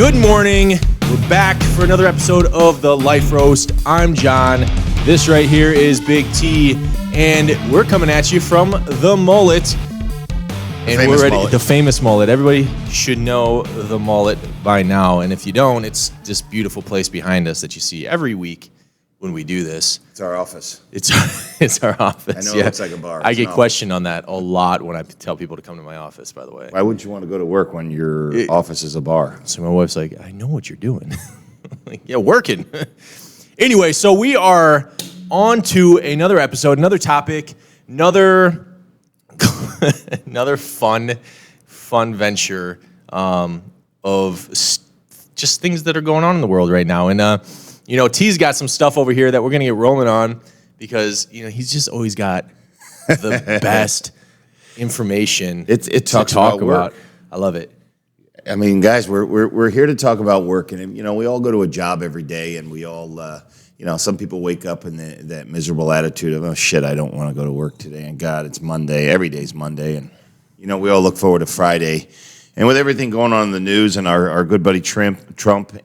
Good morning. We're back for another episode of the Life Roast. I'm John. This right here is Big T, and we're coming at you from the mullet. And we're ready. The famous mullet. Everybody should know the mullet by now. And if you don't, it's this beautiful place behind us that you see every week when we do this. It's our office. It's our office. I know it looks like a bar. I get questioned on that a lot when I tell people to come to my office, by the way. Why wouldn't you want to go to work when your office is a bar? So my wife's like, I know what you're doing. Like, yeah, working. Anyway, so we are on to another episode, another topic, another fun venture of just things that are going on in the world right now. And, T's got some stuff over here that we're going to get rolling on because, he's just always got the best information to talk about. I love it. I mean, guys, we're here to talk about work. And, we all go to a job every day and we all, some people wake up in that miserable attitude of, oh, shit, I don't want to go to work today. And God, it's Monday. Every day's Monday. And, we all look forward to Friday. And with everything going on in the news and our good buddy Trump and, Trump. With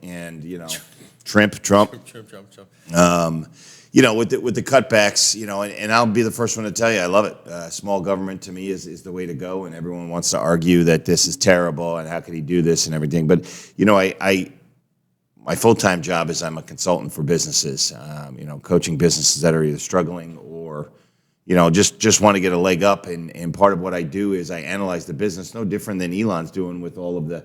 the cutbacks, and I'll be the first one to tell you, I love it. Small government to me is the way to go, and everyone wants to argue that this is terrible and how could he do this and everything. But my full-time job is I'm a consultant for businesses, coaching businesses that are either struggling or just want to get a leg up. And part of what I do is I analyze the business, no different than Elon's doing with all of the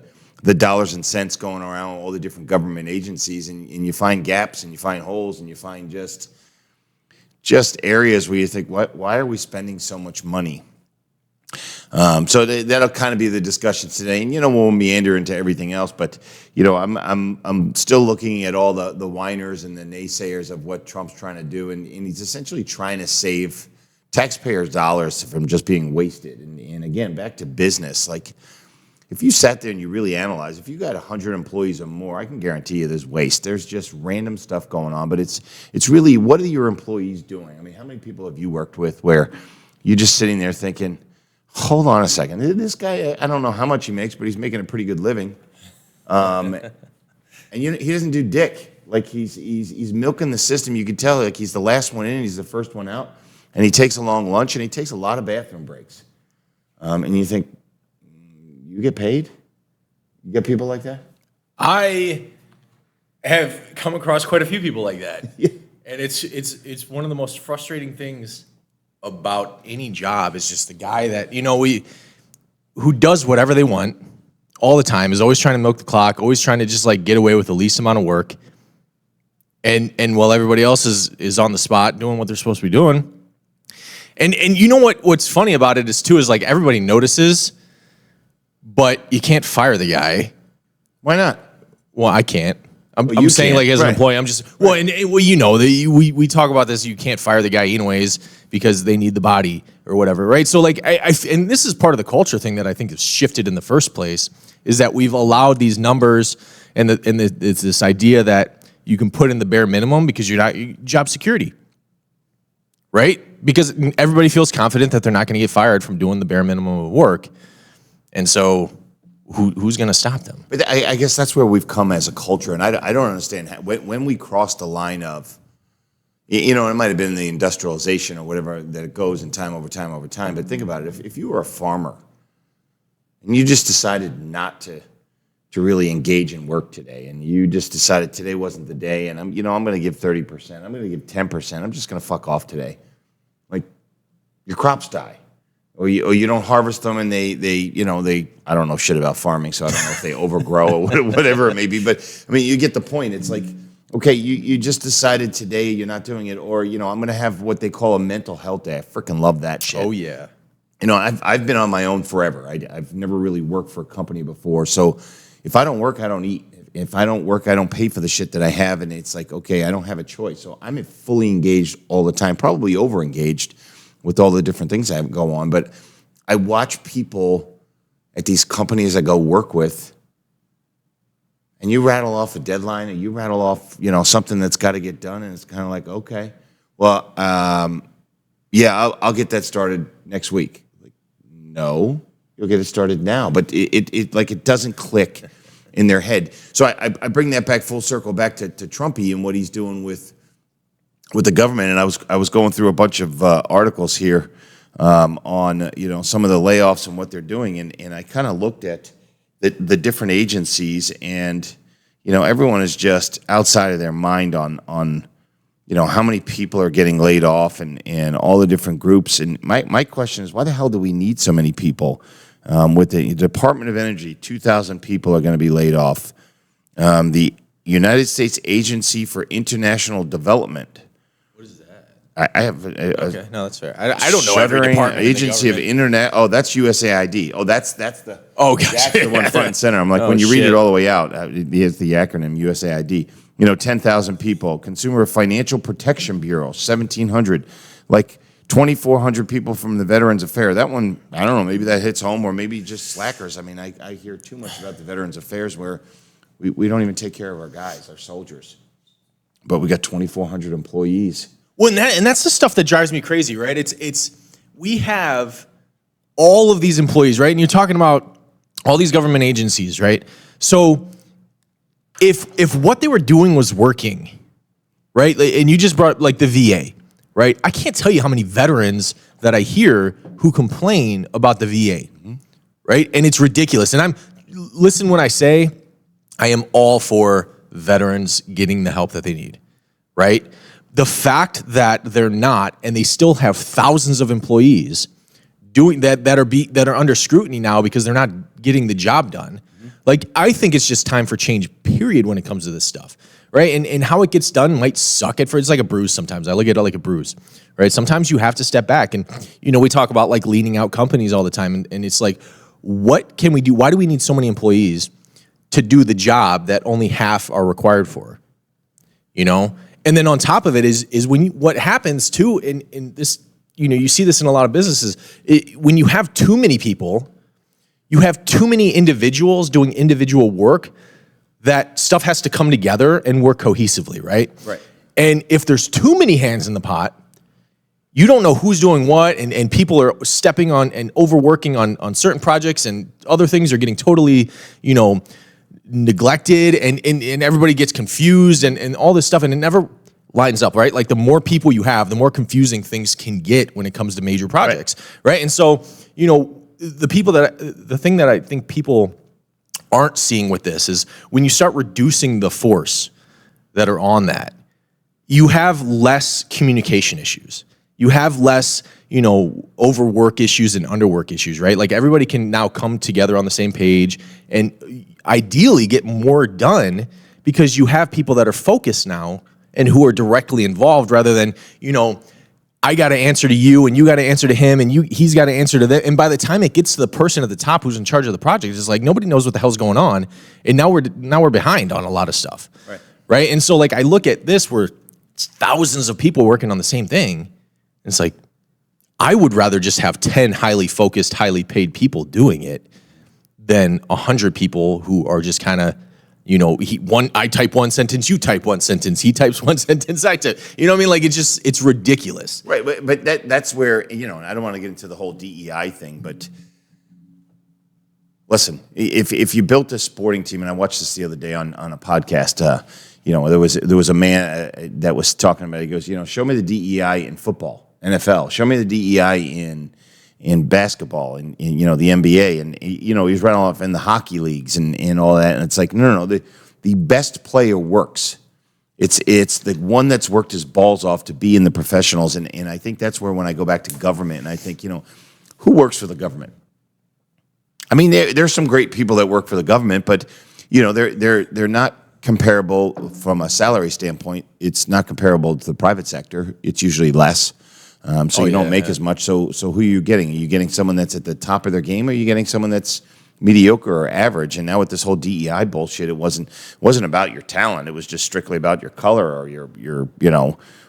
dollars and cents going around all the different government agencies, and you find gaps and you find holes and you find just areas where you think, why are we spending so much money? So that'll kind of be the discussion today, and we'll meander into everything else. But I'm still looking at all the whiners and the naysayers of what Trump's trying to do, and he's essentially trying to save taxpayers' dollars from just being wasted. And again, back to business, like. If you sat there and you really analyze, if you got 100 employees or more, I can guarantee you there's waste. There's just random stuff going on, but it's really, what are your employees doing? I mean, how many people have you worked with where you're just sitting there thinking, hold on a second, this guy, I don't know how much he makes, but he's making a pretty good living. And he doesn't do dick. Like he's milking the system. You can tell like he's the last one in and he's the first one out. And he takes a long lunch and he takes a lot of bathroom breaks. And you think, you get paid? You get people like that? I have come across quite a few people like that. Yeah. And it's one of the most frustrating things about any job is just the guy that, who does whatever they want all the time, is always trying to milk the clock, always trying to just like get away with the least amount of work. And while everybody else is on the spot doing what they're supposed to be doing. And what's funny about it is like everybody notices. But you can't fire the guy. Why not? Well, I can't. I'm saying like as an employee, I'm just we talk about this. You can't fire the guy anyways because they need the body or whatever, right? So like and this is part of the culture thing that I think has shifted in the first place is that we've allowed these numbers and it's this idea that you can put in the bare minimum because you're not job security, right? Because everybody feels confident that they're not going to get fired from doing the bare minimum of work. And so who's going to stop them? But I guess that's where we've come as a culture. And I don't understand when we cross the line of, it might have been the industrialization or whatever that it goes in time over time over time. But think about it. If you were a farmer and you just decided not to really engage in work today and you just decided today wasn't the day and I'm going to give 30%, I'm going to give 10%, I'm just going to fuck off today. Like your crops die. Or you don't harvest them and they I don't know shit about farming, so I don't know if they overgrow or whatever it may be. But I mean, you get the point. It's like, okay, you just decided today you're not doing it, or I'm going to have what they call a mental health day. I freaking love that shit. Oh yeah. I've been on my own forever. I've never really worked for a company before, so if I don't work, I don't eat. If I don't work, I don't pay for the shit that I have, and it's like, okay, I don't have a choice. So I'm fully engaged all the time, probably over engaged with all the different things I go on. But I watch people at these companies I go work with, and you rattle off a deadline, or you rattle off, something that's got to get done, and it's kind of like, okay, well, I'll get that started next week. Like, no, you'll get it started now. But it doesn't click in their head. So I bring that back full circle back to Trumpy and what he's doing with the government. And I was going through a bunch of articles here on some of the layoffs and what they're doing, and I kind of looked at the different agencies, and everyone is just outside of their mind on how many people are getting laid off and all the different groups. And my question is, why the hell do we need so many people? With the Department of Energy, 2,000 people are going to be laid off. The United States Agency for International Development. What is that? I have okay, no, that's fair. I don't know every department. Agency of Internet. Oh, that's USAID. Oh, that's the. Oh, gosh. That's the one front and center. I'm like, when you read it all the way out, it's the acronym USAID. 10,000 people. Consumer Financial Protection Bureau, 1,700. Like 2,400 people from the Veterans Affairs. That one, I don't know, maybe that hits home, or maybe just slackers. I mean, I hear too much about the Veterans Affairs where we don't even take care of our guys, our soldiers. But we got 2,400 employees. Well, and that's the stuff that drives me crazy, right? We have all of these employees, right? And you're talking about all these government agencies, right? So if what they were doing was working, right? And you just brought like the VA, right? I can't tell you how many veterans that I hear who complain about the VA, right? And it's ridiculous. And listen when I say I am all for veterans getting the help that they need, right? The fact that they're not, and they still have thousands of employees doing that are under scrutiny now because they're not getting the job done. Like, I think it's just time for change, period, when it comes to this stuff, right? And how it gets done might suck at first. It's like a bruise sometimes. I look at it like a bruise, right? Sometimes you have to step back. And, we talk about, like, leaning out companies all the time. And it's like, what can we do? Why do we need so many employees to do the job that only half are required for? And then on top of it is what happens, too, in this, you see this in a lot of businesses. When you have too many people, you have too many individuals doing individual work, that stuff has to come together and work cohesively, right? Right. And if there's too many hands in the pot, you don't know who's doing what, and people are stepping on and overworking on certain projects, and other things are getting totally, neglected, and everybody gets confused and all this stuff, and it never lines up, right? Like, the more people you have, the more confusing things can get when it comes to major projects, right? And so, the thing that I think people aren't seeing with this is when you start reducing the force that are on that, you have less communication issues. You have less, overwork issues and underwork issues, right? Like, everybody can now come together on the same page and ideally get more done because you have people that are focused now and who are directly involved, rather than, I got to answer to you and you got to answer to him and he's got to answer to them. And by the time it gets to the person at the top who's in charge of the project, it's like nobody knows what the hell's going on. And now we're behind on a lot of stuff. Right. And so, like, I look at this where it's thousands of people working on the same thing. And it's like, I would rather just have 10 highly focused, highly paid people doing it than 100 people who are just kind of, I type one sentence, you type one sentence, he types one sentence, I type. You know what I mean? Like, it's ridiculous. Right, but that's where, and I don't want to get into the whole DEI thing, but listen, if you built a sporting team, and I watched this the other day on a podcast, there was a man that was talking about it. He goes, show me the DEI in football, NFL. Show me the DEI in basketball and the NBA, and he's running off in the hockey leagues and all that, and it's like no, the best player works. It's the one that's worked his balls off to be in the professionals, and I think that's where, when I go back to government, and I think who works for the government? I mean, there's some great people that work for the government, but they're not comparable from a salary standpoint. It's not comparable to the private sector. It's usually less. So you don't make as much. So who are you getting? Are you getting someone that's at the top of their game, or are you getting someone that's mediocre or average? And now with this whole DEI bullshit, it wasn't about your talent. It was just strictly about your color or your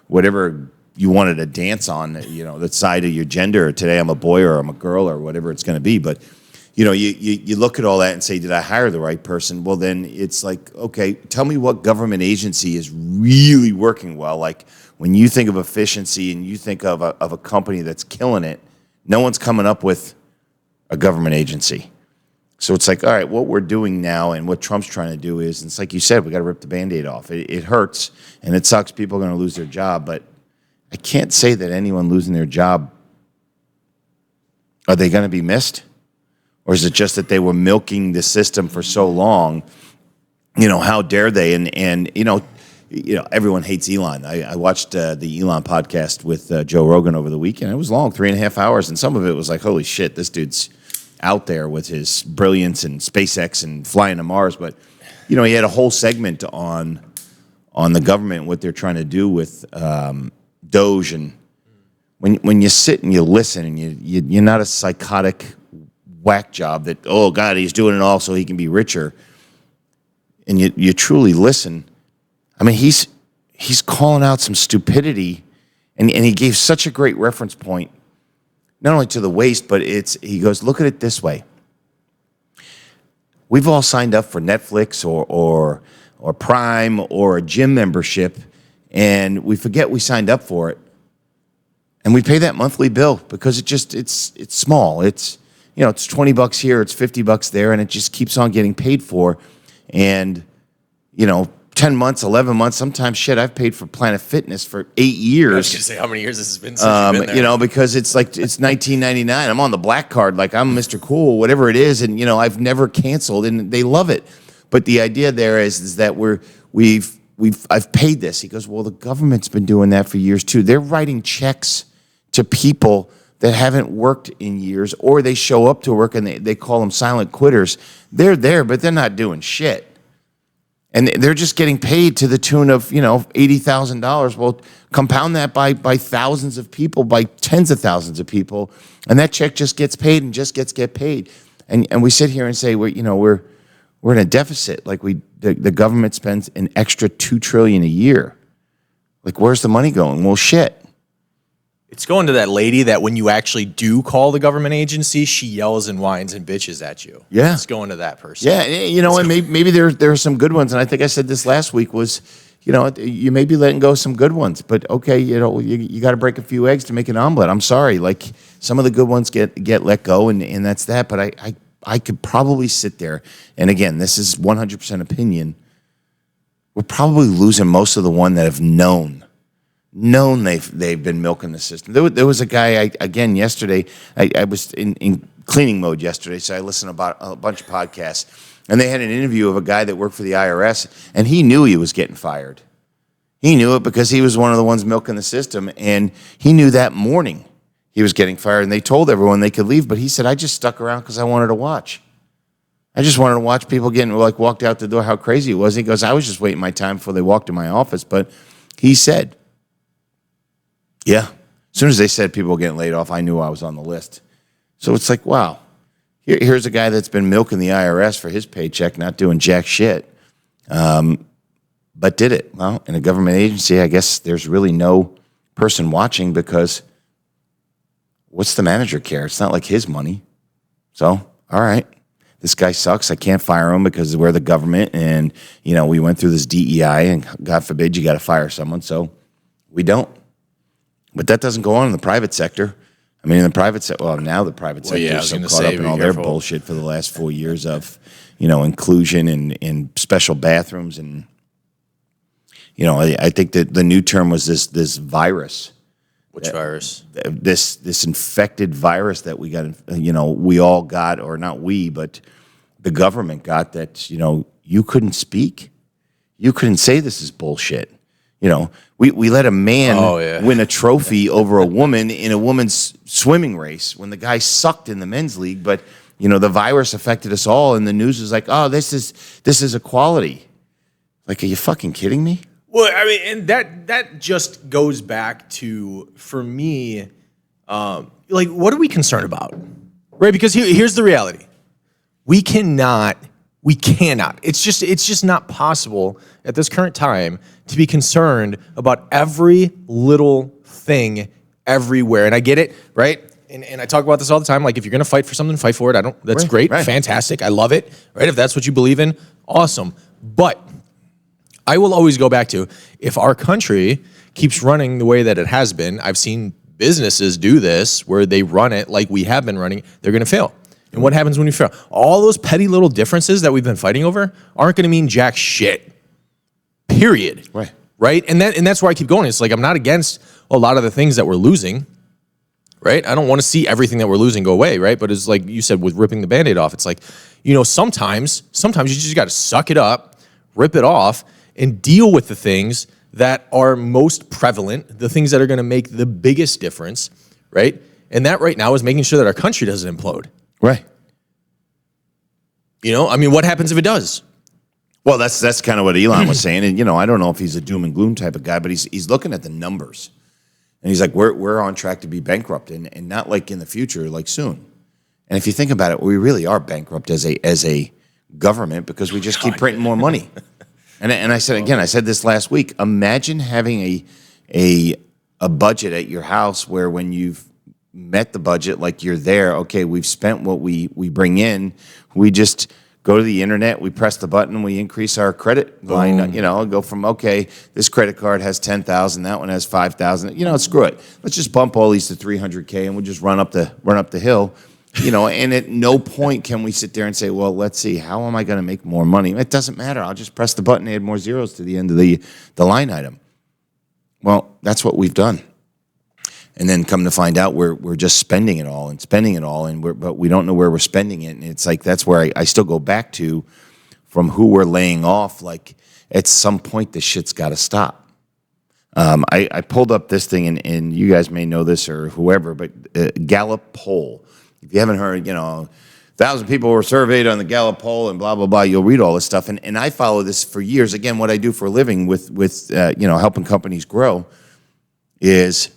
whatever you wanted to dance on, the side of your gender. Today I'm a boy or I'm a girl or whatever it's going to be. But you look at all that and say, did I hire the right person? Well, then it's like, okay, tell me what government agency is really working well. Like, when you think of efficiency and you think of a company that's killing it, no one's coming up with a government agency. So it's like, all right, what we're doing now and what Trump's trying to do is, it's like you said, we got to rip the Band-Aid off. It hurts and it sucks. People are going to lose their job, but I can't say that anyone losing their job, are they going to be missed? Or is it just that they were milking the system for so long? How dare they? And everyone hates Elon. I watched the Elon podcast with Joe Rogan over the weekend. It was long, 3.5 hours, and some of it was like, holy shit, this dude's out there with his brilliance and SpaceX and flying to Mars. But he had a whole segment on the government, what they're trying to do with Doge, and when you sit and you listen and you're not a psychotic whack job that, oh God, he's doing it all so he can be richer, and you truly listen. I mean, he's calling out some stupidity, and he gave such a great reference point, not only to the waste, but he goes, look at it this way. We've all signed up for Netflix or Prime or a gym membership, and we forget we signed up for it, and we pay that monthly bill because it's small. It's it's $20 here, it's $50 there, and it just keeps on getting paid for. And 10 months, 11 months, sometimes shit, I've paid for Planet Fitness for 8 years. I was going to say, how many years has this been since you've been there? Because it's $19.99. I'm on the black card, like I'm Mr. Cool, whatever it is, and I've never canceled, and they love it. But the idea there is that I've paid this. He goes, well, the government's been doing that for years too. They're writing checks to people that haven't worked in years, or they show up to work and they call them silent quitters. They're there, but they're not doing shit. And they're just getting paid to the tune of, $80,000. Well, compound that by thousands of people, by tens of thousands of people, and that check just gets paid and just gets paid. And we sit here and say we're in a deficit. Like the government spends an extra $2 trillion a year. Like, where's the money going? Well, shit. It's going to that lady that when you actually do call the government agency, she yells and whines and bitches at you. Yeah. It's going to that person. Yeah, and maybe there are some good ones, and I think I said this last week was, you may be letting go some good ones, but okay, you got to break a few eggs to make an omelet. I'm sorry, like some of the good ones get let go, and that's that. But I could probably sit there, and again, this is 100% opinion. We're probably losing most of the one that have known they've been milking the system. There was a guy, again, yesterday, I was in cleaning mode yesterday, so I listened about a bunch of podcasts, and they had an interview of a guy that worked for the IRS, and he knew he was getting fired. He knew it because he was one of the ones milking the system, and he knew that morning he was getting fired, and they told everyone they could leave, but he said, I just stuck around because I wanted to watch. I just wanted to watch people walked out the door, how crazy it was. He goes, I was just waiting my time before they walked in my office, but he said, yeah. As soon as they said people were getting laid off, I knew I was on the list. So it's like, wow. Here's a guy that's been milking the IRS for his paycheck, not doing jack shit, but did it. Well, in a government agency, I guess there's really no person watching because what's the manager care? It's not like his money. So, all right. This guy sucks. I can't fire him because we're the government, and, we went through this DEI, and God forbid you got to fire someone, so we don't. But that doesn't go on in the private sector. I mean, in the private sector, well, now the private sector is so caught up in all their bullshit for the last 4 years of, inclusion and special bathrooms. And, I think that the new term was this virus. Which virus? This infected virus that we got, we all got, or not we, but the government got that, you couldn't speak. You couldn't say this is bullshit. We let a man win a trophy over a woman in a woman's swimming race when the guy sucked in the men's league. But, the virus affected us all, and the news was like, oh, this is equality. Like, are you fucking kidding me? Well, I mean, and that just goes back to, for me, what are we concerned about? Right? Because here's the reality. We cannot. It's just not possible at this current time to be concerned about every little thing everywhere. And I get it, right? And I talk about this all the time. Like, if you're going to fight for something, fight for it. That's great. Right. Fantastic. I love it. Right? If that's what you believe in, awesome. But I will always go back to, if our country keeps running the way that it has been, I've seen businesses do this where they run it like we have been running, they're going to fail. And what happens when you fail? All those petty little differences that we've been fighting over aren't going to mean jack shit. Period. Right. Right? And that's why I keep going. It's like I'm not against a lot of the things that we're losing. Right? I don't want to see everything that we're losing go away, right? But it's like you said with ripping the Band-Aid off, it's like, sometimes you just got to suck it up, rip it off, and deal with the things that are most prevalent, the things that are going to make the biggest difference, right? And that right now is making sure that our country doesn't implode. Right. What happens if it does? Well, that's kind of what Elon was saying. And, I don't know if he's a doom and gloom type of guy, but he's looking at the numbers. And he's like, we're on track to be bankrupt, and not like in the future, like soon. And if you think about it, we really are bankrupt as a government because we just keep printing more money. And I said this last week. Imagine having a budget at your house where when you've met the budget, like you're there, okay, we've spent what we bring in, we just go to the internet, we press the button, we increase our credit line, go from, okay, this credit card has 10,000, that one has 5,000, screw it. Let's just bump all these to 300K and we'll just run up the hill, and at no point can we sit there and say, well, let's see, how am I going to make more money? It doesn't matter. I'll just press the button and add more zeros to the end of the line item. Well, that's what we've done. And then come to find out we're just spending it all, but we don't know where we're spending it. And it's like that's where I still go back to from who we're laying off. Like at some point, this shit's got to stop. I pulled up this thing, and you guys may know this or whoever, but Gallup poll. If you haven't heard, 1,000 people were surveyed on the Gallup poll and blah, blah, blah. You'll read all this stuff. And I follow this for years. Again, what I do for a living with helping companies grow is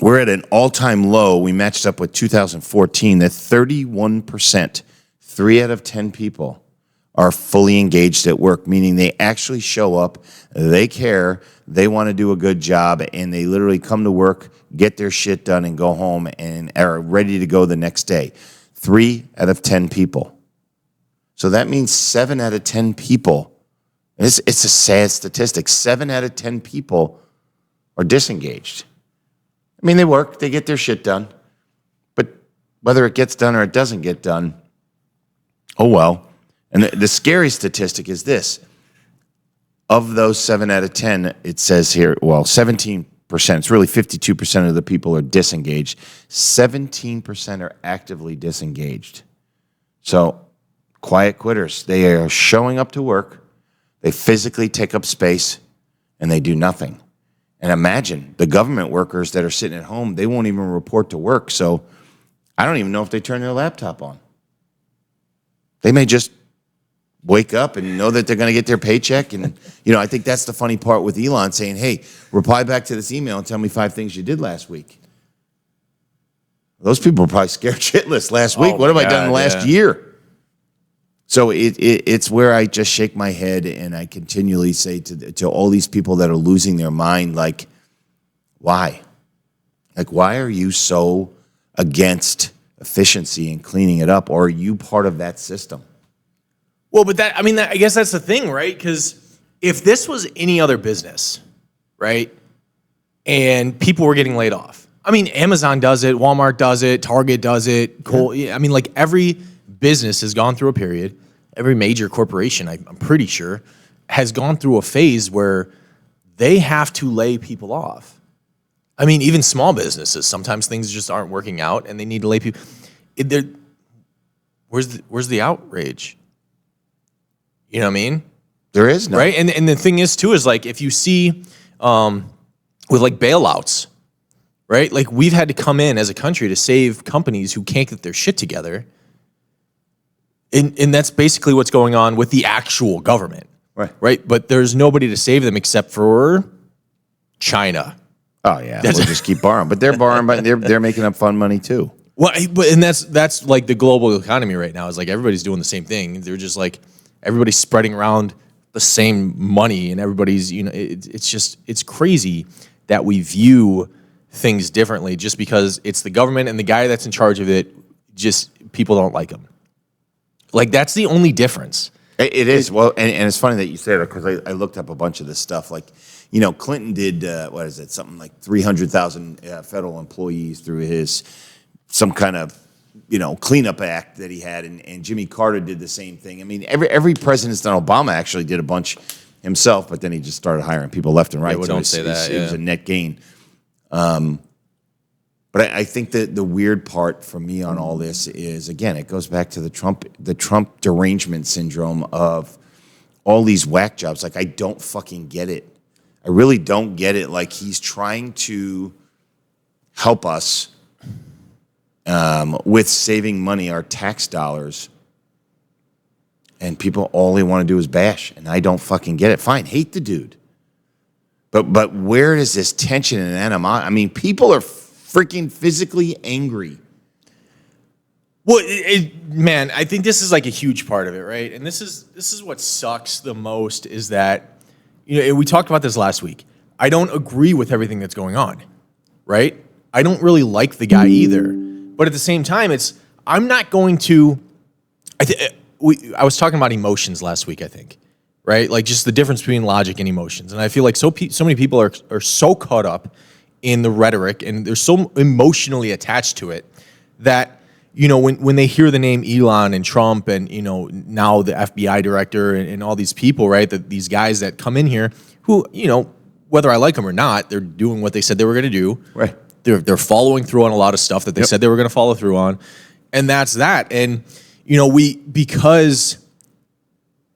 we're at an all-time low. We matched up with 2014 that 31%, 3 out of 10 people are fully engaged at work, meaning they actually show up, they care, they want to do a good job, and they literally come to work, get their shit done, and go home and are ready to go the next day. 3 out of 10 people. So that means 7 out of 10 people. It's a sad statistic. 7 out of 10 people are disengaged. I mean, they work, they get their shit done, but whether it gets done or it doesn't get done, oh well. And the scary statistic is this. Of those 7 out of 10, it says here, 17%, it's really 52% of the people are disengaged. 17% are actively disengaged. So, quiet quitters. They are showing up to work, they physically take up space, and they do nothing. And imagine the government workers that are sitting at home, they won't even report to work. So I don't even know if they turn their laptop on. They may just wake up and know that they're going to get their paycheck. And, I think that's the funny part with Elon saying, hey, reply back to this email and tell me 5 things you did last week. Those people were probably scared shitless last week. What have I done last year? So it's where I just shake my head and I continually say to all these people that are losing their mind, like, why? Like, why are you so against efficiency and cleaning it up? Or are you part of that system? Well, but I guess that's the thing, right? Because if this was any other business, right, and people were getting laid off, Amazon does it, Walmart does it, Target does it, every business has gone through a period. Every major corporation, I'm pretty sure, has gone through a phase where they have to lay people off. Even small businesses, sometimes things just aren't working out and they need to lay people. Where's the outrage? You know what I mean? There is no. Right? And the thing is, too, is like if you see with like bailouts, right? Like we've had to come in as a country to save companies who can't get their shit together. And that's basically what's going on with the actual government. Right? But there's nobody to save them except for China. Oh, yeah. We'll just keep borrowing. But they're borrowing, but they're making up fun money, too. Well, and that's like the global economy right now is like everybody's doing the same thing. They're just like everybody's spreading around the same money and everybody's, it's crazy that we view things differently just because it's the government and the guy that's in charge of it, just people don't like him. Like, that's the only difference. It is. Well, and it's funny that you say that because I looked up a bunch of this stuff. Like, Clinton did, something like 300,000 federal employees through some kind of cleanup act that he had, and Jimmy Carter did the same thing. I mean, every president, Obama actually did a bunch himself, but then he just started hiring people left and right. Well, don't say that. It was a net gain. But I think that the weird part for me on all this is, again, it goes back to the Trump derangement syndrome of all these whack jobs. Like, I don't fucking get it. I really don't get it. Like, he's trying to help us with saving money, our tax dollars, and people, all they want to do is bash, and I don't fucking get it. Fine, hate the dude. But where is this tension and animosity? I mean, people are freaking physically angry. Well, man, I think this is like a huge part of it, right? And this is what sucks the most is that, we talked about this last week. I don't agree with everything that's going on, right? I don't really like the guy either. But at the same time, I'm not going to. I was talking about emotions last week, I think, right? Like just the difference between logic and emotions. And I feel like so many people are so caught up in the rhetoric and they're so emotionally attached to it that, when they hear the name Elon and Trump and, now the FBI director and all these people, right, that these guys that come in here who, whether I like them or not, they're doing what they said they were going to do. Right. They're following through on a lot of stuff that they said they were going to follow through on. And that's that. And, because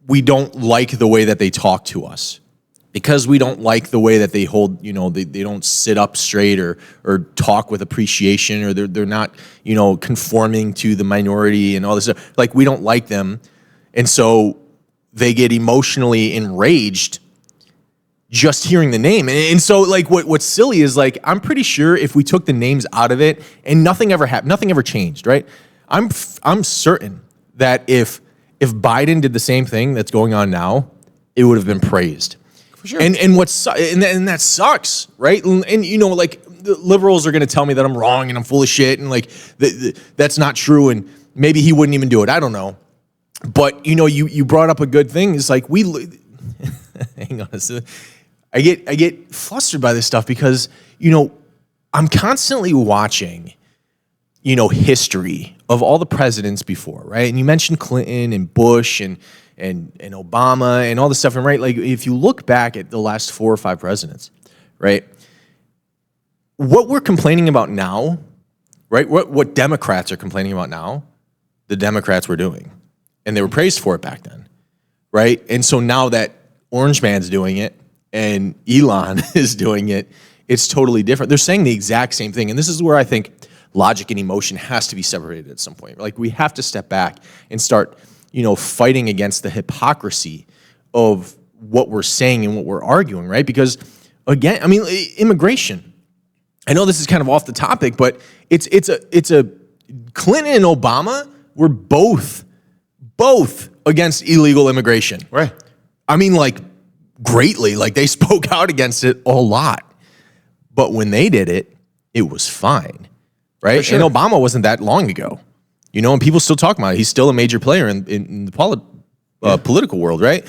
we don't like the way that they talk to us, because we don't like the way that they hold, they don't sit up straight or talk with appreciation, or they're not, conforming to the minority and all this stuff. Like, we don't like them. And so they get emotionally enraged just hearing the name. And so like what's silly is like, I'm pretty sure if we took the names out of it and nothing ever happened, nothing ever changed, right? I'm certain that if Biden did the same thing that's going on now, it would have been praised. For sure. And that sucks, right? And like the liberals are going to tell me that I'm wrong and I'm full of shit and like that's not true and maybe he wouldn't even do it. I don't know. But you brought up a good thing. It's like hang on a second. I get flustered by this stuff because, I'm constantly watching, history of all the presidents before, right? And you mentioned Clinton and Bush and Obama and all this stuff. And right, like if you look back at the last 4 or 5 presidents, right? What we're complaining about now, right? What Democrats are complaining about now, the Democrats were doing. And they were praised for it back then, right? And so now that Orange Man's doing it and Elon is doing it, it's totally different. They're saying the exact same thing. And this is where I think logic and emotion has to be separated at some point. Like we have to step back and start, fighting against the hypocrisy of what we're saying and what we're arguing, right? Because again, I mean, immigration. I know this is kind of off the topic, but it's a Clinton and Obama were both against illegal immigration. Right. I mean, like, greatly. Like, they spoke out against it a lot. But when they did it, it was fine, right? Sure. And Obama wasn't that long ago, and people still talk about it. He's still a major player in the political world, right?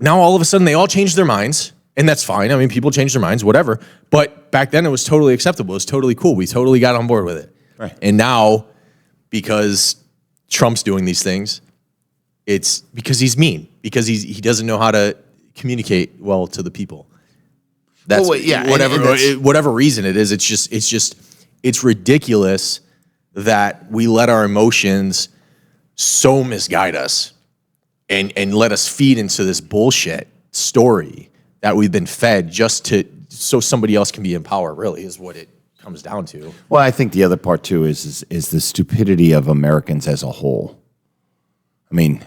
Now, all of a sudden, they all changed their minds, and that's fine. I mean, people change their minds, whatever. But back then, it was totally acceptable. It was totally cool. We totally got on board with it. Right. And now, because Trump's doing these things, it's because he's mean, because he doesn't know how to communicate well to the people. That's whatever reason it is. It's ridiculous that we let our emotions so misguide us and let us feed into this bullshit story that we've been fed just so somebody else can be in power. Really, is what it comes down to. Well, I think the other part too is the stupidity of Americans as a whole. I mean,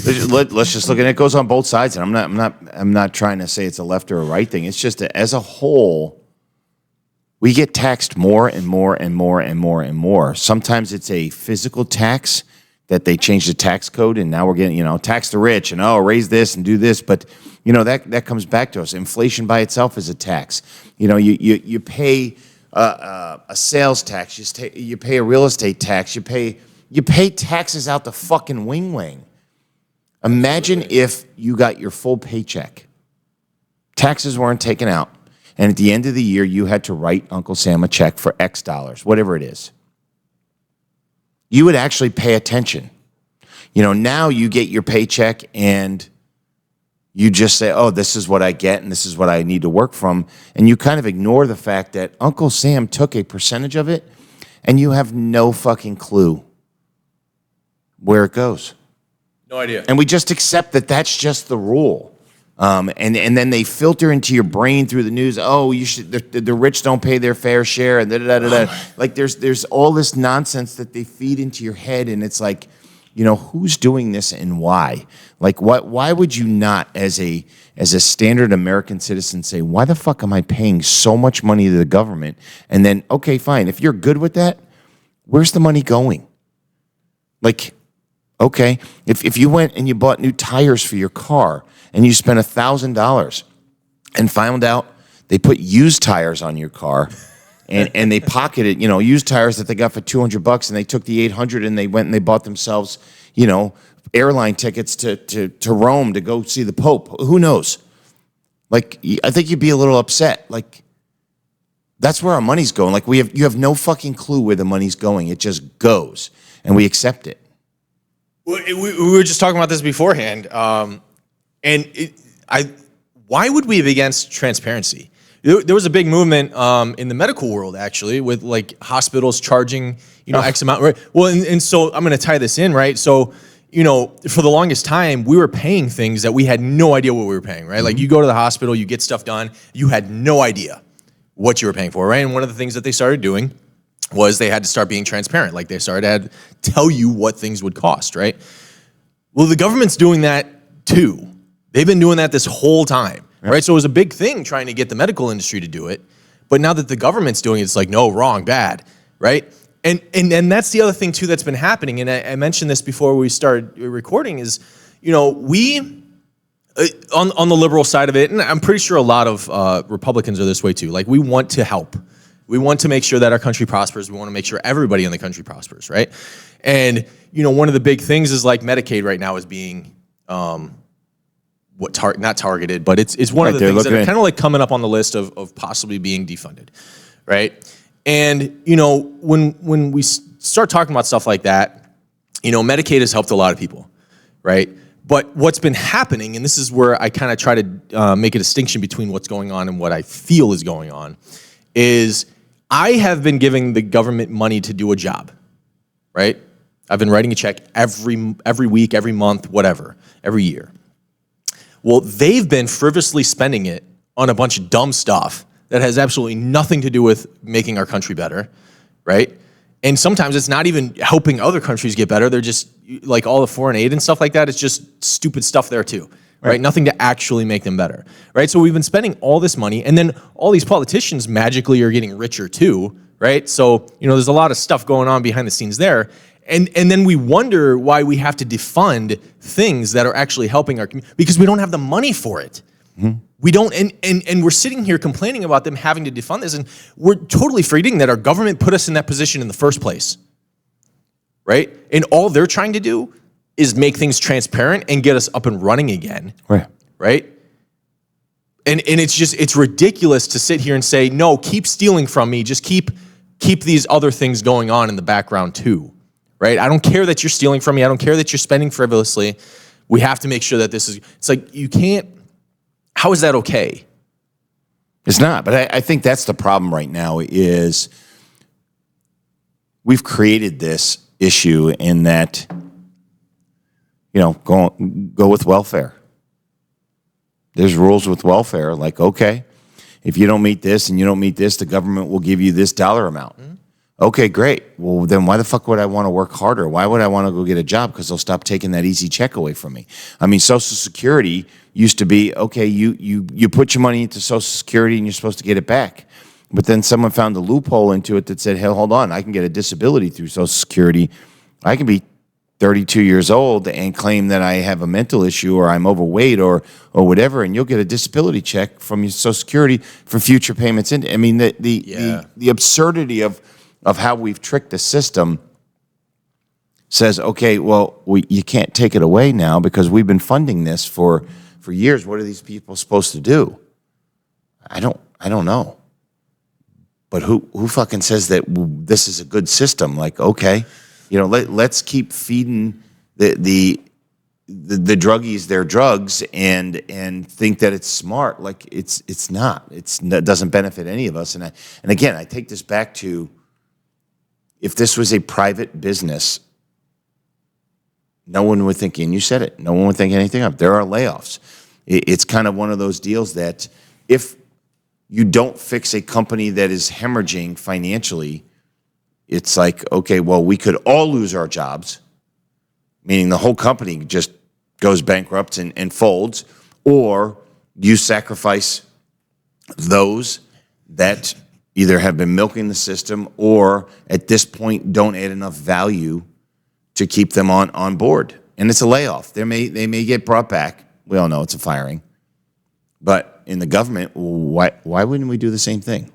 let's just look at it. It goes on both sides, and I'm not trying to say it's a left or a right thing. It's just that as a whole, we get taxed more and more and more and more and more. Sometimes it's a physical tax that they change the tax code, and now we're getting tax the rich and raise this and do this. But that comes back to us. Inflation by itself is a tax. You pay a sales tax. You pay a real estate tax. You pay taxes out the fucking wing. Imagine if you got your full paycheck. Taxes weren't taken out. And at the end of the year, you had to write Uncle Sam a check for X dollars, whatever it is. you would actually pay attention. Now you get your paycheck and you just say, oh, this is what I get and this is what I need to work from. And you kind of ignore the fact that Uncle Sam took a percentage of it and you have no fucking clue where it goes. No idea. And we just accept that that's just the rule. And then they filter into your brain through the news. Oh, the rich don't pay their fair share, and Like there's all this nonsense that they feed into your head, and it's like, who's doing this and why? Like, why would you not, as a standard American citizen, say, why the fuck am I paying so much money to the government? And then, okay, fine, if you're good with that, where's the money going? Like, okay, if you went and you bought new tires for your car and you spent $1,000 and found out they put used tires on your car and they pocketed, used tires that they got for $200 and they took the $800 and they went and they bought themselves, airline tickets to Rome to go see the Pope. Who knows? Like, I think you'd be a little upset. Like, that's where our money's going. Like, you have no fucking clue where the money's going. It just goes, and we accept it. We were just talking about this beforehand, why would we be against transparency? There was a big movement in the medical world, actually, with like hospitals charging, X amount, right? Well, and so I'm going to tie this in, right? So, for the longest time, we were paying things that we had no idea what we were paying, right? Mm-hmm. Like, you go to the hospital, you get stuff done, you had no idea what you were paying for, right? And one of the things that they started doing was they had to start being transparent. Like, they started to tell you what things would cost, right? Well, the government's doing that too. They've been doing that this whole time, right? So it was a big thing trying to get the medical industry to do it. But now that the government's doing it, it's like, no, wrong, bad, right? And that's the other thing too that's been happening. And I mentioned this before we started recording is, we, on the liberal side of it, and I'm pretty sure a lot of Republicans are this way too. Like, we want to help. We want to make sure that our country prospers. We want to make sure everybody in the country prospers, right? And, one of the big things is like Medicaid right now is being, not targeted, but it's one of the things that are kind of like coming up on the list of possibly being defunded, right? And, when we start talking about stuff like that, Medicaid has helped a lot of people, right? But what's been happening, and this is where I kind of try to make a distinction between what's going on and what I feel is going on, is I have been giving the government money to do a job, right? I've been writing a check every week, every month, whatever, every year. Well, they've been frivolously spending it on a bunch of dumb stuff that has absolutely nothing to do with making our country better, right? And sometimes it's not even helping other countries get better. They're just, like, all the foreign aid and stuff like that, it's just stupid stuff there too, right? Nothing to actually make them better, right? So we've been spending all this money, and then all these politicians magically are getting richer too, right? So, there's a lot of stuff going on behind the scenes there. And then we wonder why we have to defund things that are actually helping our community, because we don't have the money for it. Mm-hmm. We don't, and we're sitting here complaining about them having to defund this, and we're totally forgetting that our government put us in that position in the first place, right? And all they're trying to do is make things transparent and get us up and running again, right? And it's ridiculous to sit here and say, no, keep stealing from me, just keep these other things going on in the background too. Right? I don't care that you're stealing from me. I don't care that you're spending frivolously. We have to make sure that it's like, you can't, how is that okay? It's not, but I think that's the problem right now is we've created this issue in that, go with welfare. There's rules with welfare, like, okay, if you don't meet this and you don't meet this, the government will give you this dollar amount. Mm-hmm. Okay, great. Well, then why the fuck would I want to work harder? Why would I want to go get a job? Because they'll stop taking that easy check away from me. I mean, Social Security used to be, okay, you put your money into Social Security and you're supposed to get it back. But then someone found a loophole into it that said, hey, hold on, I can get a disability through Social Security. I can be 32 years old and claim that I have a mental issue or I'm overweight or whatever, and you'll get a disability check from your Social Security for future payments. I mean, the absurdity of how we've tricked the system says, okay, well, you can't take it away now because we've been funding this for years. What are these people supposed to do? I don't know. But who fucking says that this is a good system? Like, okay, You know, let's keep feeding the druggies their drugs and think that it's smart. Like it's not. It doesn't benefit any of us. And again, I take this back to, if this was a private business, no one would think, and you said it, no one would think anything of. There are layoffs. It's kind of one of those deals that if you don't fix a company that is hemorrhaging financially, it's like, okay, well, we could all lose our jobs, meaning the whole company just goes bankrupt and folds, or you sacrifice those that either have been milking the system or at this point don't add enough value to keep them on board. And it's a layoff. They may get brought back. We all know it's a firing. But in the government, why wouldn't we do the same thing?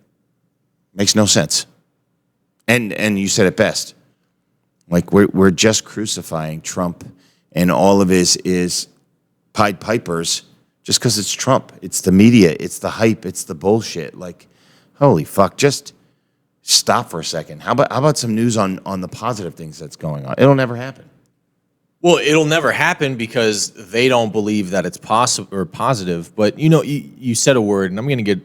Makes no sense. And you said it best. Like we're just crucifying Trump and all of his Pied Pipers just because it's Trump. It's the media. It's the hype. It's the bullshit. Like, holy fuck, just stop for a second. How about some news on the positive things that's going on? It'll never happen. Well, it'll never happen because they don't believe that it's possible or positive. But you said a word, and I'm going to get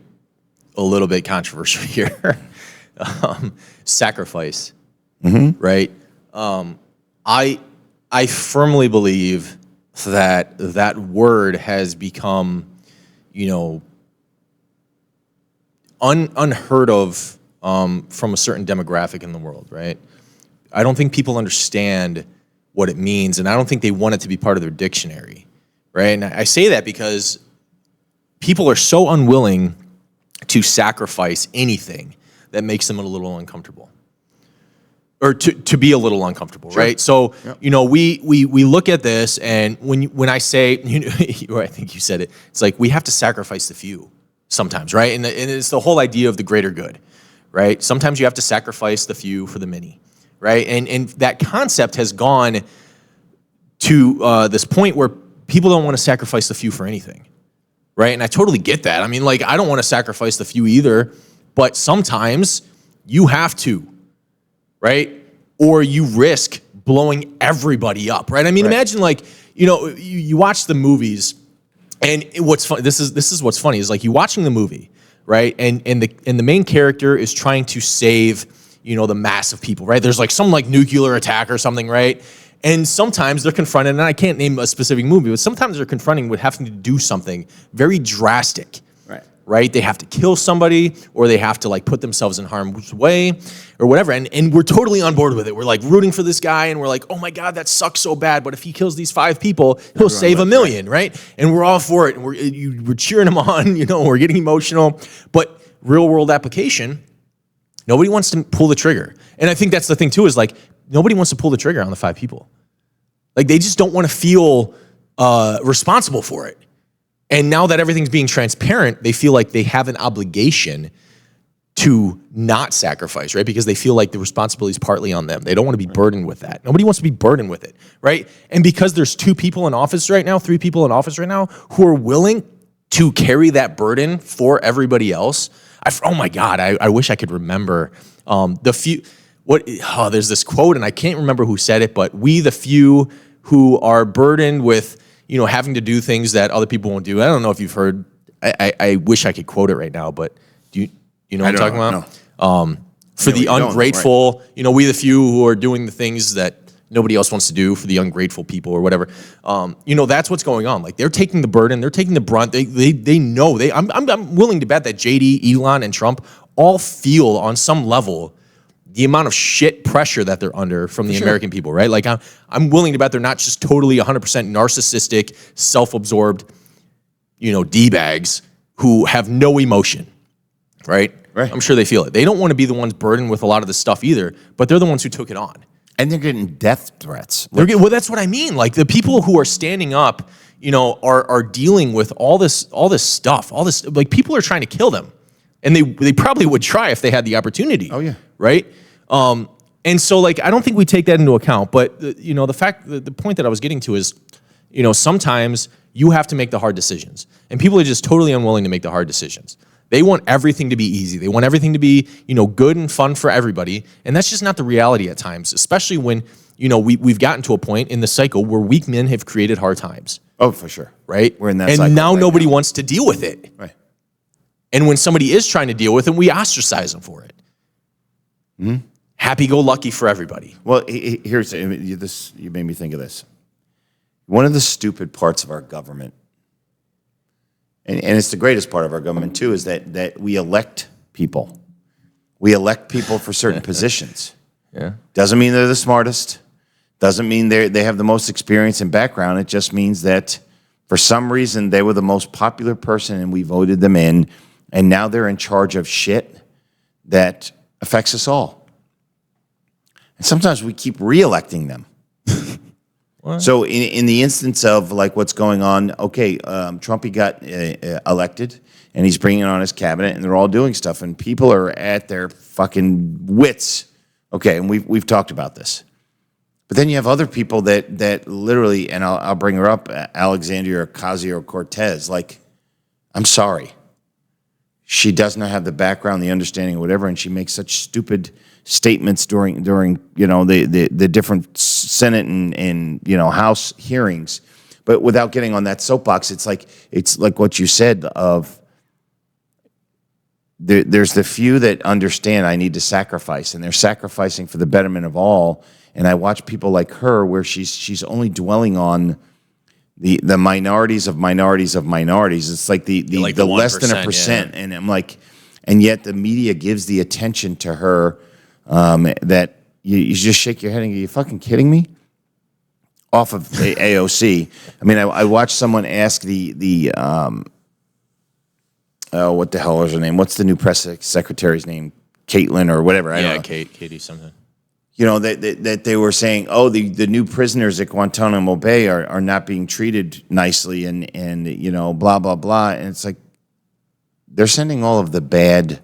a little bit controversial here. Sacrifice, right? I firmly believe that word has become, unheard of from a certain demographic in the world, right? I don't think people understand what it means, and I don't think they want it to be part of their dictionary, right? And I say that because people are so unwilling to sacrifice anything that makes them a little uncomfortable, or to be a little uncomfortable, sure. Right? So, yep. We look at this, and when I say, I think you said it, it's like we have to sacrifice the few sometimes, right? And it's the whole idea of the greater good, right? Sometimes you have to sacrifice the few for the many, right? And that concept has gone to this point where people don't want to sacrifice the few for anything, right? And I totally get that. I mean, like, I don't want to sacrifice the few either, but sometimes you have to, right? Or you risk blowing everybody up, right? I mean, right. Imagine like, you watch the movies, and what's fun, this is what's funny, is like you watching the movie, right? And the main character is trying to save, the mass of people, right? There's like some like nuclear attack or something, right? And sometimes they're confronted, and I can't name a specific movie, but sometimes they're confronting with having to do something very drastic, right? They have to kill somebody, or they have to like put themselves in harm's way or whatever. And we're totally on board with it. We're like rooting for this guy, and we're like, oh my God, that sucks so bad. But if he kills these 5 people, he'll save 1 million, right? And we're all for it. And we're cheering him on, we're getting emotional. But real world application, nobody wants to pull the trigger. And I think that's the thing too, is like, nobody wants to pull the trigger on the 5 people. Like, they just don't want to feel responsible for it. And now that everything's being transparent, they feel like they have an obligation to not sacrifice, right? Because they feel like the responsibility is partly on them. They don't want to be burdened with that. Nobody wants to be burdened with it, right? And because there's 2 people in office right now, 3 people in office right now who are willing to carry that burden for everybody else, oh my God, I wish I could remember there's this quote, and I can't remember who said it, but we the few who are burdened with having to do things that other people won't do. I don't know if you've heard. I wish I could quote it right now, but do you know what I'm talking about? No. For the ungrateful, right. We the few who are doing the things that nobody else wants to do for the ungrateful people or whatever. That's what's going on. Like, they're taking the burden, they're taking the brunt. They know. I'm willing to bet that JD, Elon, and Trump all feel on some level the amount of shit pressure that they're under from the American people, right? Like, I'm willing to bet they're not just totally 100% narcissistic, self-absorbed, D-bags who have no emotion, right? Right. I'm sure they feel it. They don't want to be the ones burdened with a lot of this stuff either, but they're the ones who took it on. And they're getting death threats. Well, that's what I mean. Like, the people who are standing up, are dealing with all this stuff. All this, like, people are trying to kill them. And they probably would try if they had the opportunity. Oh, yeah. Right? And so, like, I don't think we take that into account. But, the point that I was getting to is, sometimes you have to make the hard decisions. And people are just totally unwilling to make the hard decisions. They want everything to be easy. They want everything to be, good and fun for everybody. And that's just not the reality at times, especially when, we've gotten to a point in the cycle where weak men have created hard times. Oh, for sure. Right? We're in that and cycle now right nobody now. wants to deal with it. Right. And when somebody is trying to deal with it, we ostracize them for it. Mm-hmm. Happy-go-lucky for everybody. Well, here's this. You made me think of this. One of the stupid parts of our government, and it's the greatest part of our government too, is that we elect people. We elect people for certain positions. Yeah. Doesn't mean they're the smartest. Doesn't mean they have the most experience and background. It just means that for some reason they were the most popular person and we voted them in, and now they're in charge of shit that affects us all. And sometimes we keep re-electing them. So in the instance of like what's going on, okay, Trumpy got elected, and he's bringing on his cabinet, and they're all doing stuff, and people are at their fucking wits. Okay, and we've talked about this. But then you have other people that literally, and I'll bring her up, Alexandria Ocasio-Cortez. Like, I'm sorry, she does not have the background, the understanding, or whatever, and she makes such stupid statements during the different Senate and House hearings. But without getting on that soapbox, it's like what you said of there's the few that understand I need to sacrifice, and they're sacrificing for the betterment of all. And I watch people like her where she's only dwelling on the minorities of minorities of minorities. It's like the less than 1%. Yeah. And I'm like, and yet the media gives the attention to her that you just shake your head and go, you fucking kidding me? Off of AOC. I mean, I watched someone ask what the hell is her name? What's the new press secretary's name? Caitlin or whatever. I don't know. Katie something. That they were saying, oh, the new prisoners at Guantanamo Bay are not being treated nicely and blah, blah, blah. And it's like, they're sending all of the bad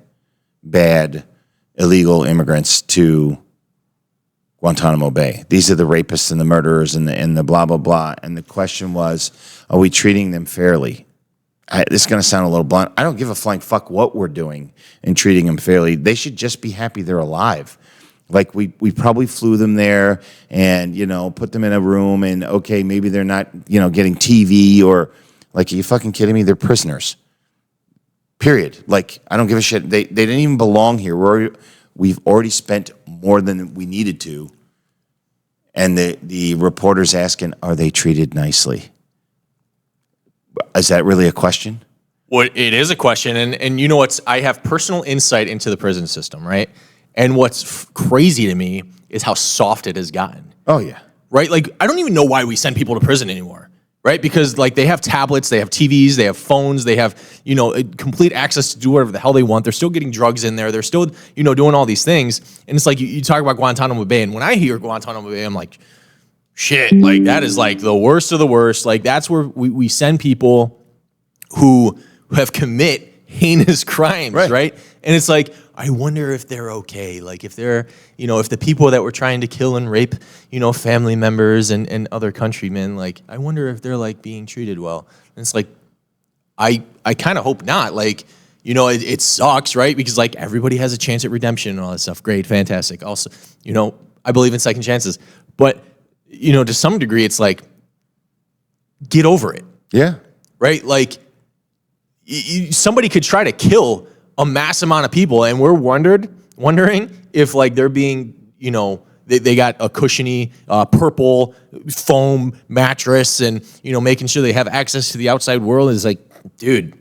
illegal immigrants to Guantanamo Bay. These are the rapists and the murderers and the blah, blah, blah. And the question was, are we treating them fairly? This is going to sound a little blunt. I don't give a flying fuck what we're doing in treating them fairly. They should just be happy they're alive. Like we probably flew them there and, put them in a room and, okay, maybe they're not, getting TV or like, are you fucking kidding me? They're prisoners. Period. Like, I don't give a shit. They didn't even belong here. We've already spent more than we needed to. And the reporter's asking, are they treated nicely? Is that really a question? Well, it is a question. And I have personal insight into the prison system, right? And what's crazy to me is how soft it has gotten. Oh, yeah. Right? Like, I don't even know why we send people to prison anymore. Right? Because like they have tablets, they have TVs, they have phones, they have, complete access to do whatever the hell they want. They're still getting drugs in there. They're still, doing all these things. And it's like you talk about Guantanamo Bay. And when I hear Guantanamo Bay, I'm like, shit, like that is like the worst of the worst. Like that's where we send people who have commit heinous crimes, right? And it's like, I wonder if they're okay. Like if they're, if the people that were trying to kill and rape, family members and other countrymen, like I wonder if they're like being treated well. And it's like, I kind of hope not. Like, it sucks, right? Because like everybody has a chance at redemption and all that stuff. Great, fantastic. Also, I believe in second chances. But, to some degree, it's like, get over it. Yeah. Right? Like, somebody could try to kill a mass amount of people, and we're wondering if like they're being, they got a cushiony purple foam mattress, and making sure they have access to the outside world is like, dude.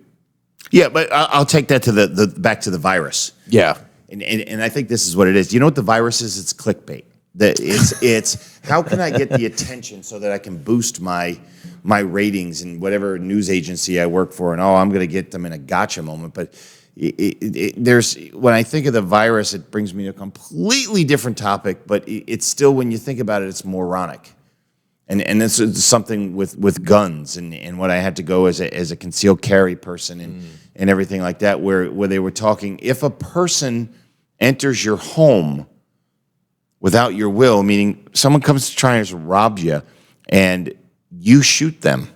Yeah, but I'll take that to the back to the virus. Yeah, and I think this is what it is. You know what the virus is? It's clickbait. It's how can I get the attention so that I can boost my ratings in whatever news agency I work for, and I'm going to get them in a gotcha moment, but. There's when I think of the virus, it brings me to a completely different topic, but it's still, when you think about it, it's moronic. And this is something with guns and what I had to go as a concealed carry person and everything like that, where they were talking, if a person enters your home without your will, meaning someone comes to try and rob you and you shoot them,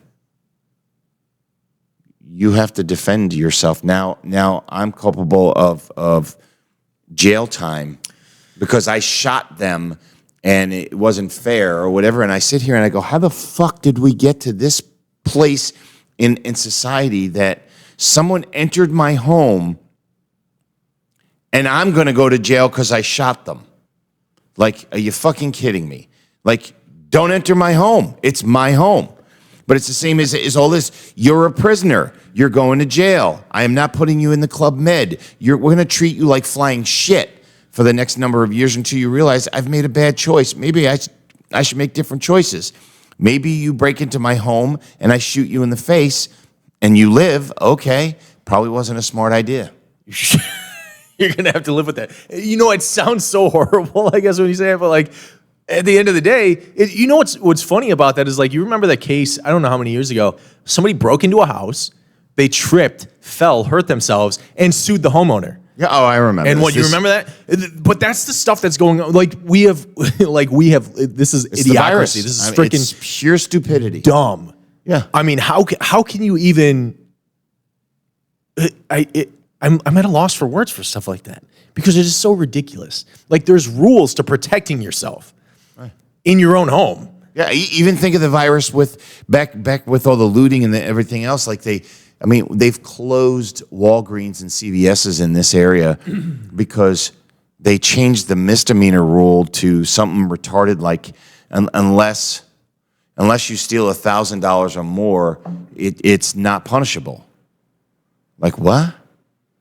you have to defend yourself. Now I'm culpable of jail time because I shot them and it wasn't fair or whatever. And I sit here and I go, how the fuck did we get to this place in society that someone entered my home and I'm going to go to jail because I shot them? Like, are you fucking kidding me? Like, don't enter my home. It's my home. But it's the same as all this. You're a prisoner. You're going to jail. I am not putting you in the Club Med. We're going to treat you like flying shit for the next number of years until you realize I've made a bad choice. Maybe I should make different choices. Maybe you break into my home and I shoot you in the face and you live. Okay, probably wasn't a smart idea. You're going to have to live with that. You know, it sounds so horrible, I guess, when you say it, but like, at the end of the day, you know what's funny about that is like, you remember that case, I don't know how many years ago, somebody broke into a house, they tripped, fell, hurt themselves, and sued the homeowner. Yeah, oh, I remember. And you remember that? But that's the stuff that's going on. Like, we have, this is idiocracy. This is freaking it's pure stupidity. Dumb. Yeah. I mean, how can you even, I'm at a loss for words for stuff like that because it is so ridiculous. Like, there's rules to protecting yourself in your own home. Yeah, even think of the virus with back with all the looting and everything else. Like they've closed Walgreens and CVS's in this area because they changed the misdemeanor rule to something retarded like unless you steal $1,000 or more, it's not punishable. Like what?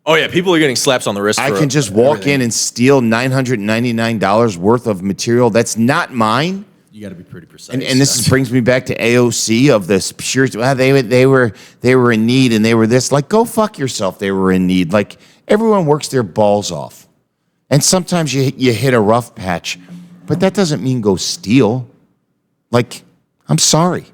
Oh yeah, people are getting slaps on the wrist. I can just walk in and steal $999 worth of material that's not mine. You got to be pretty precise. And this brings me back to AOC of this pure. Well, they were in need and they were this. Like, go fuck yourself. They were in need. Like, everyone works their balls off, and sometimes you hit a rough patch, but that doesn't mean go steal. Like, I'm sorry.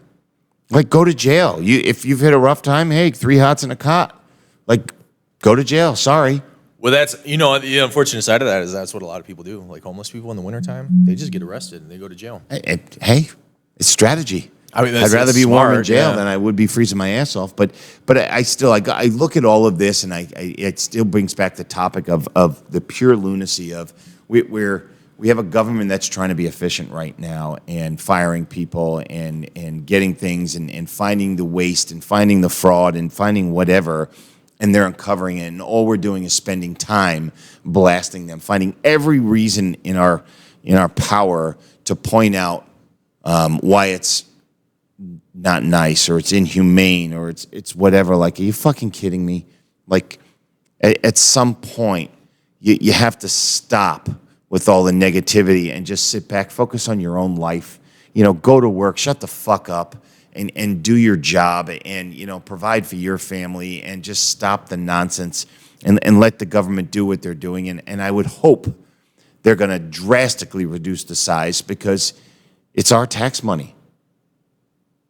Like, go to jail. If you've hit a rough time, hey, 3 hots and a cot. Like, go to jail. Sorry. Well, that's, the unfortunate side of that is that's what a lot of people do. Like homeless people in the wintertime, they just get arrested and they go to jail. Hey, it's strategy. I mean, I'd rather be warm in jail yeah. than I would be freezing my ass off. But I still look at all of this and it still brings back the topic of the pure lunacy of we have a government that's trying to be efficient right now and firing people and getting things and finding the waste and finding the fraud and finding whatever. And they're uncovering it, and all we're doing is spending time blasting them, finding every reason in our power to point out why it's not nice or it's inhumane or it's whatever. Like, are you fucking kidding me? Like, at some point, you have to stop with all the negativity and just sit back, focus on your own life. Go to work, shut the fuck up. And do your job and, provide for your family and just stop the nonsense and let the government do what they're doing. And I would hope they're going to drastically reduce the size because it's our tax money.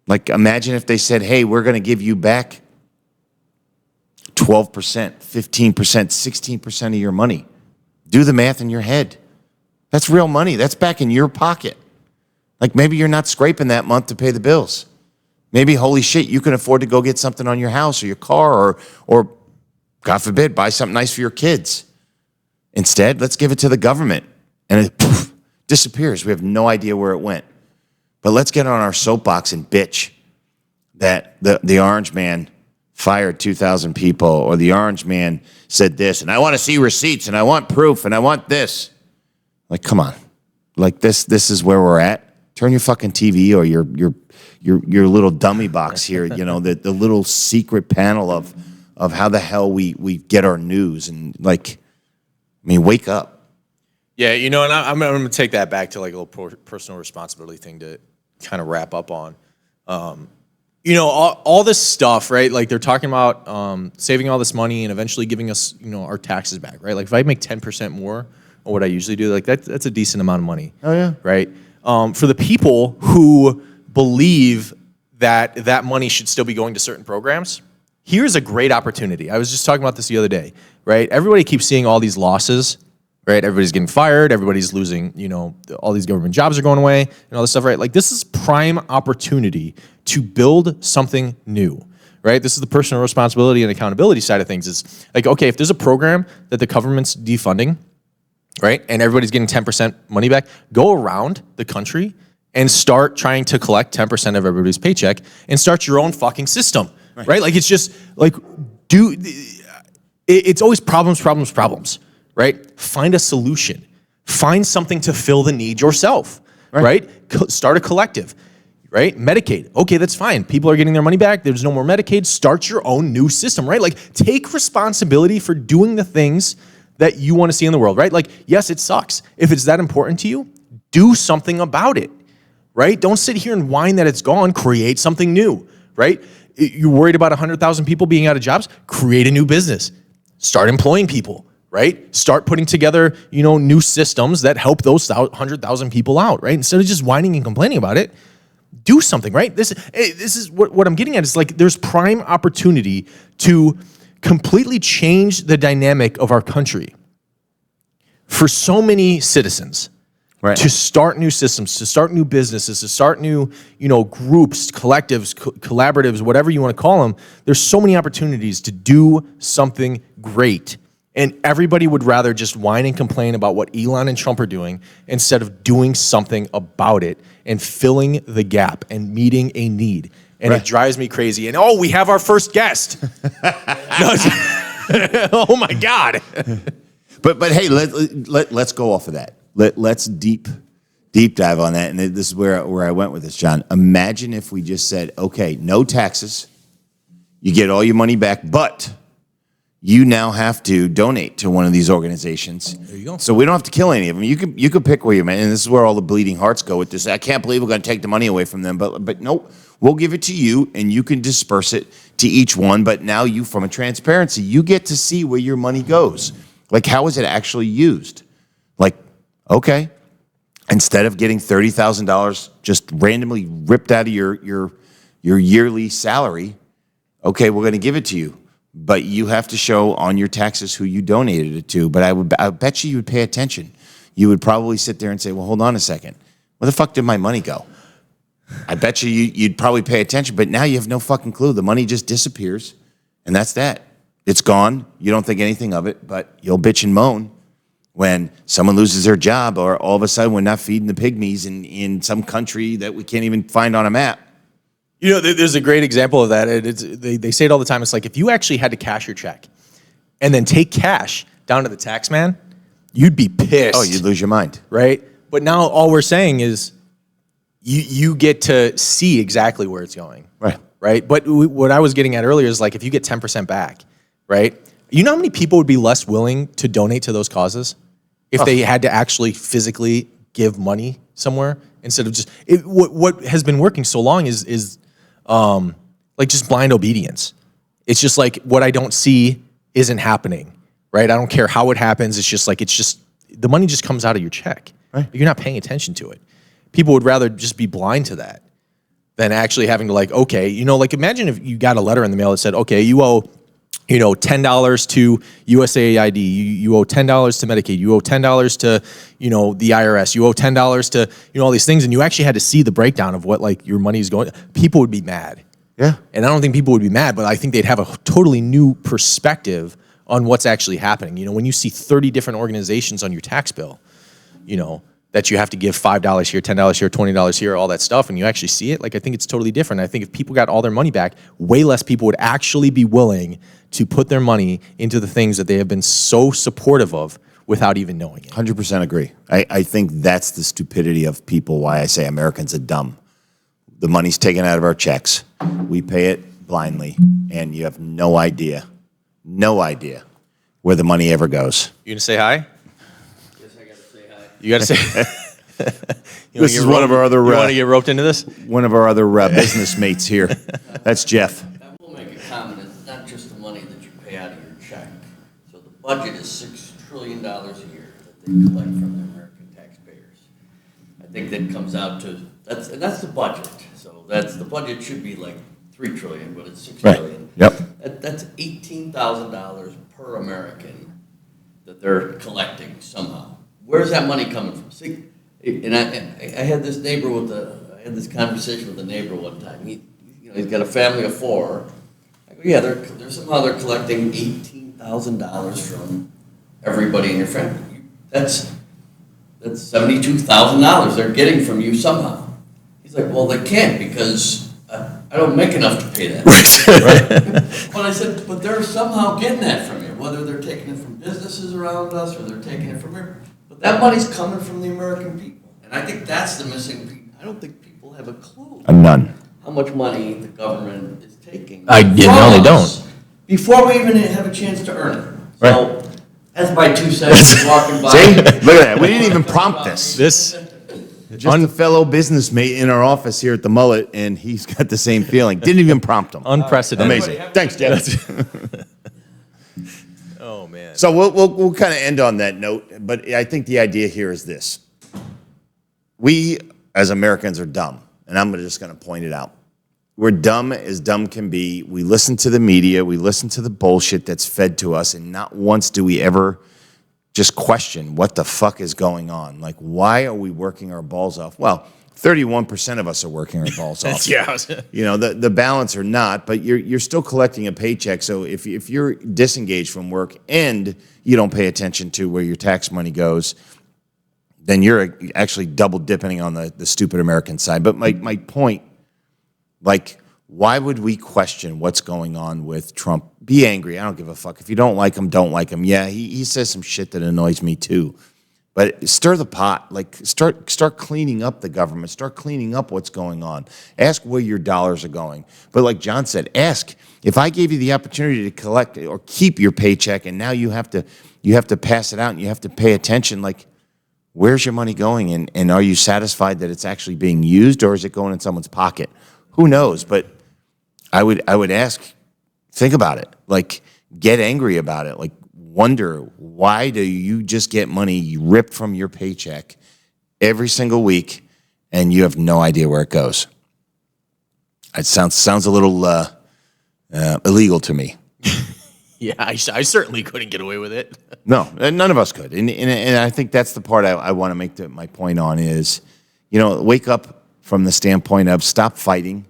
Like, imagine if they said, hey, we're going to give you back 12%, 15%, 16% of your money. Do the math in your head. That's real money. That's back in your pocket. Like, maybe you're not scraping that month to pay the bills. Maybe, holy shit, you can afford to go get something on your house or your car or God forbid, buy something nice for your kids. Instead, let's give it to the government. And it disappears. We have no idea where it went. But let's get on our soapbox and bitch that the orange man fired 2,000 people or the orange man said this, and I want to see receipts and I want proof and I want this. Like, come on. Like, this is where we're at. Turn your fucking TV or your little dummy box here, the little secret panel of how the hell we get our news and wake up. Yeah, and I'm going to take that back to like a little personal responsibility thing to kind of wrap up on. All this stuff, right? Like they're talking about saving all this money and eventually giving us, our taxes back, right? Like if I make 10% more on what I usually do, like that's a decent amount of money. Oh yeah, right. For the people who believe that money should still be going to certain programs, here's a great opportunity. I was just talking about this the other day, right? Everybody keeps seeing all these losses, right? Everybody's getting fired. Everybody's losing, all these government jobs are going away and all this stuff, right? Like this is prime opportunity to build something new, right? This is the personal responsibility and accountability side of things. Is like, okay, if there's a program that the government's defunding, right, and everybody's getting 10% money back, go around the country and start trying to collect 10% of everybody's paycheck and start your own fucking system, right? Like, it's just like, it's always problems, right? Find a solution. Find something to fill the need yourself, right? Start a collective, right? Medicaid. Okay, that's fine. People are getting their money back. There's no more Medicaid. Start your own new system, right? Like, take responsibility for doing the things that you want to see in the world, right? Like, yes, it sucks. If it's that important to you, do something about it, right? Don't sit here and whine that it's gone. Create something new, right? You're worried about 100,000 people being out of jobs? Create a new business. Start employing people, right? Start putting together, new systems that help those 100,000 people out, right? Instead of just whining and complaining about it, do something, right? This is what I'm getting at. Is like, there's prime opportunity to completely change the dynamic of our country for so many citizens, right? To start new systems, to start new businesses, to start new, groups, collectives, collaboratives, whatever you want to call them. There's so many opportunities to do something great. And everybody would rather just whine and complain about what Elon and Trump are doing instead of doing something about it and filling the gap and meeting a need. And it drives me crazy. And we have our first guest. Oh my God. But hey, let's go off of that. Let's deep dive on that. And this is where I went with this, John. Imagine if we just said, okay, no taxes. You get all your money back, but you now have to donate to one of these organizations. There you go. So we don't have to kill any of them. You could pick where you're at. And this is where all the bleeding hearts go with this. I can't believe we're going to take the money away from them. But nope, we'll give it to you, and you can disperse it to each one. But now you, from a transparency, you get to see where your money goes. Like, how is it actually used? Like, okay, instead of getting $30,000 just randomly ripped out of your yearly salary, okay, we're going to give it to you. But you have to show on your taxes who you donated it to. But I bet you would pay attention. You would probably sit there and say, well, hold on a second. Where the fuck did my money go? I bet you'd probably pay attention. But now you have no fucking clue. The money just disappears. And that's that. It's gone. You don't think anything of it. But you'll bitch and moan when someone loses their job, or all of a sudden we're not feeding the pygmies in some country that we can't even find on a map. There's a great example of that. They say it all the time. It's like, if you actually had to cash your check and then take cash down to the tax man, you'd be pissed. Oh, you'd lose your mind. Right? But now all we're saying is you get to see exactly where it's going. Right? But what I was getting at earlier is, like, if you get 10% back, right? You know how many people would be less willing to donate to those causes if they had to actually physically give money somewhere instead of just what has been working so long is like just blind obedience. It's just like, what I don't see isn't happening, right? I don't care how it happens. It's just the money just comes out of your check. Right. You're not paying attention to it. People would rather just be blind to that than actually having to, like, okay, like, imagine if you got a letter in the mail that said, okay, you owe, $10 to USAID, you owe $10 to Medicaid, you owe $10 to, the IRS, you owe $10 to, all these things, and you actually had to see the breakdown of what, like, your money is going. People would be mad. Yeah. And I don't think people would be mad, but I think they'd have a totally new perspective on what's actually happening. When you see 30 different organizations on your tax bill, that you have to give $5 here, $10 here, $20 here, all that stuff, and you actually see it, like, I think it's totally different. I think if people got all their money back, way less people would actually be willing to put their money into the things that they have been so supportive of without even knowing it. 100% agree. I think that's the stupidity of people, why I say Americans are dumb. The money's taken out of our checks. We pay it blindly, and you have no idea where the money ever goes. You gonna say hi? You got to say. This is one of our other. You want to get roped into this? One of our other business mates here. That's Jeff. I will make a comment. It's not just the money that you pay out of your check. So the budget is $6 trillion a year that they collect from the American taxpayers. I think that comes out to that's the budget. So the budget should be like $3 trillion, but it's $6 trillion. Yep. That's $18,000 per American that they're collecting somehow. Where's that money coming from? See, and I had this neighbor I had this conversation with a neighbor one time. He's got a family of 4, Yeah, they're collecting $18,000 from everybody in your family. That's $72,000 they're getting from you somehow. He's like, well, they can't because I don't make enough to pay that. Right? But I said, but they're somehow getting that from you, whether they're taking it from businesses around us or they're taking it from here. But that money's coming from the American people. And I think that's the missing piece. I don't think people have a clue. None. How much money the government is taking. No, they don't. Before we even have a chance to earn it. So, that's my 2 cents walking by. See? Look at that. We didn't even prompt this. Just Un- a fellow business mate in our office here at the Mullet, and he's got the same feeling. Didn't even prompt him. Unprecedented. Amazing. Thanks, Jeff. Oh, man. So we'll kind of end on that note, but I think the idea here is this. We, as Americans, are dumb, and I'm just going to point it out. We're dumb as dumb can be. We listen to the media. We listen to the bullshit that's fed to us, and not once do we ever just question what the fuck is going on. Like, why are we working our balls off? Well, 31% of us are working our balls off. Yeah. You know, the balance are not, but you're still collecting a paycheck. So if you're disengaged from work and you don't pay attention to where your tax money goes, then you're actually double dipping on the stupid American side. But my point, like, why would we question what's going on with Trump? Be angry. I don't give a fuck. If you don't like him, don't like him. Yeah, he says some shit that annoys me too. But stir the pot. Like, start cleaning up the government. Start cleaning up what's going on. Ask where your dollars are going. But like John said, ask, if I gave you the opportunity to collect or keep your paycheck and now you have to pass it out and you have to pay attention, like, where's your money going? And are you satisfied that it's actually being used, or is it going in someone's pocket? Who knows? But I would ask, think about it. Like, get angry about it. Like, wonder, why do you just get money ripped from your paycheck every single week and you have no idea where it goes? It sounds a little illegal to me. Yeah, I certainly couldn't get away with it. No, none of us could. And I think that's the part I want to make my point on is, you know, wake up from the standpoint of stop fighting.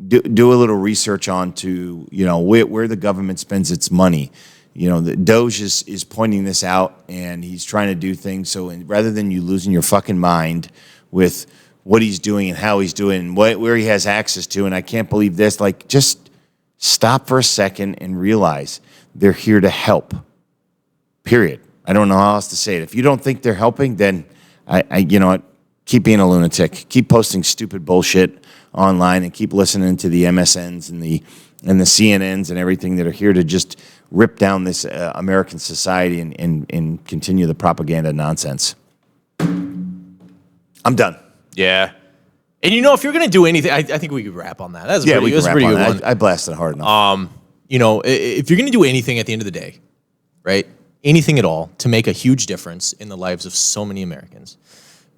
Do a little research on to, you know, where the government spends its money. You know, the Doge is pointing this out, and he's trying to do things. So rather than you losing your fucking mind with what he's doing and how he's doing and where he has access to, and I can't believe this, like, just stop for a second and realize they're here to help, period. I don't know how else to say it. If you don't think they're helping, then I you know what, keep being a lunatic. Keep posting stupid bullshit online and keep listening to the MSNs and the CNNs and everything that are here to just rip down this American society and continue the propaganda nonsense. I'm done. Yeah. And you know, if you're going to do anything, I think we could wrap on that. That's Yeah, pretty, we can that's a wrap pretty on good that. one. I blasted hard enough. You know, if you're going to do anything at the end of the day, right, anything at all to make a huge difference in the lives of so many Americans,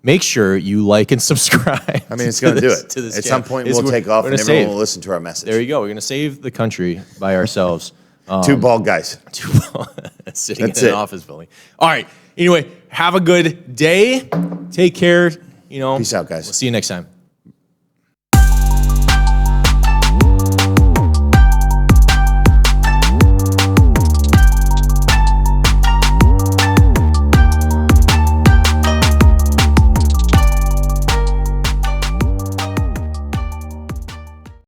make sure you like and subscribe. I mean, it's going to do it. To this At channel. some point, we'll take off and everyone will listen to our message. There you go. We're going to save the country by ourselves. Two bald guys. Sitting That's in an it. office building. All right. Anyway, have a good day. Take care. You know, Peace out, guys. We'll see you next time.